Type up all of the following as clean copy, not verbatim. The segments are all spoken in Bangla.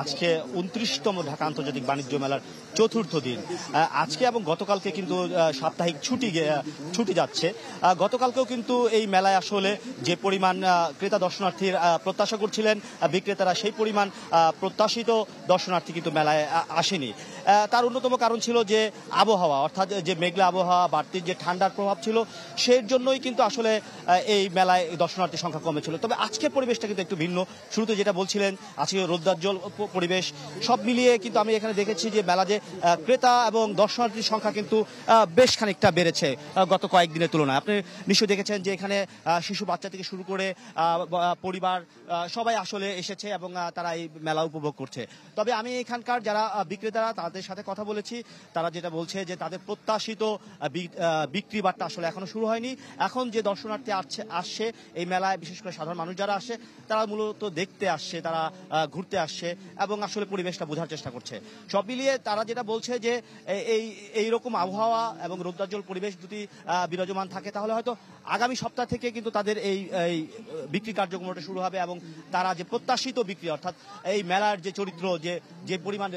আজকে ২৯তম ঢাকা আন্তর্জাতিক বাণিজ্য মেলার চতুর্থ দিন। আজকে এবং গতকালকে কিন্তু সাপ্তাহিক ছুটি যাচ্ছে। গতকালকেও কিন্তু এই মেলায় আসলে যে পরিমাণ ক্রেতা দর্শনার্থীর প্রত্যাশা করছিলেন বিক্রেতারা, সেই পরিমাণ প্রত্যাশিত দর্শনার্থী কিন্তু মেলায় আসেনি। তার অন্যতম কারণ ছিল যে আবহাওয়া, অর্থাৎ যে মেঘলা আবহাওয়া, বাড়তি যে ঠান্ডার প্রভাব ছিল, সেই জন্যই কিন্তু আসলে এই মেলায় দর্শনার্থীর সংখ্যা কমেছিল। তবে আজকের পরিবেশটা কিন্তু একটু ভিন্ন। শুরুতে যেটা বলছিলেন, আজকে রৌদ্রোজ্জ্বল পরিবেশ, সব মিলিয়ে কিন্তু আমি এখানে দেখেছি যে মেলা যে ক্রেতা এবং দর্শনার্থীর সংখ্যা কিন্তু বেশ খানিকটা বেড়েছে গত কয়েকদিনের তুলনায়। আপনি নিশ্চয়ই দেখেছেন যে এখানে শিশু বাচ্চা থেকে শুরু করে পরিবার সবাই আসলে এসেছে এবং তারা এই মেলা উপভোগ করছে। তবে আমি এখানকার যারা বিক্রেতারা তাদের সাথে কথা বলেছি, তারা যেটা বলছে যে তাদের প্রত্যাশিত বিক্রি বাট্টা আসলে এখনো শুরু হয়নি। এখন যে দর্শনার্থী আসছে এই মেলায়, বিশেষ করে সাধারণ মানুষ যারা আসে, তারা মূলত দেখতে আসছে, তারা ঘুরতে আসছে এবং আসলে পরিবেশটা বোঝার চেষ্টা করছে। সব মিলিয়ে তারা যেটা বলছে যে এইরকম আবহাওয়া এবং রৌদ্রোজ্জ্বল পরিবেশ যদি বিরাজমান থাকে, তাহলে হয়তো আগামী সপ্তাহ থেকে কিন্তু তাদের এই বিক্রি কার্যক্রমটা শুরু হবে এবং তারা যে প্রত্যাশিত বিক্রি, অর্থাৎ এই মেলার যে চরিত্র, যে পরিমাণ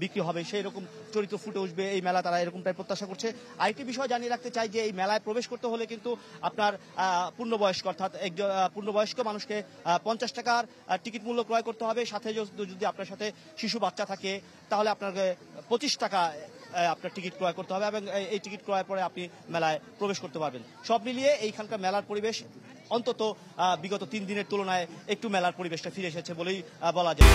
বিক্রি হবে, সেই রকম চরিত্র ফুটে উঠবে এই মেলা, তারা এরকমটাই প্রত্যাশা করছে। আরেকটি বিষয় জানিয়ে রাখতে চাই যে এই মেলায় প্রবেশ করতে হলে কিন্তু আপনার পূর্ণবয়স্ক, অর্থাৎ একজন পূর্ণবয়স্ক মানুষকে 50 টাকার টিকিট মূল্য ক্রয় করতে হবে। সাথে যদি আপনার সাথে শিশু বাচ্চা থাকে, তাহলে আপনাকে 25 টাকা আপনার টিকিট ক্রয় করতে হবে এবং এই টিকিট ক্রয়ের পরে আপনি মেলায় প্রবেশ করতে পারবেন। সব মিলিয়ে এইখানকার মেলার পরিবেশ অন্তত বিগত 3 দিনের তুলনায় একটু মেলার পরিবেশটা ফিরে এসেছে বলেই বলা যায়।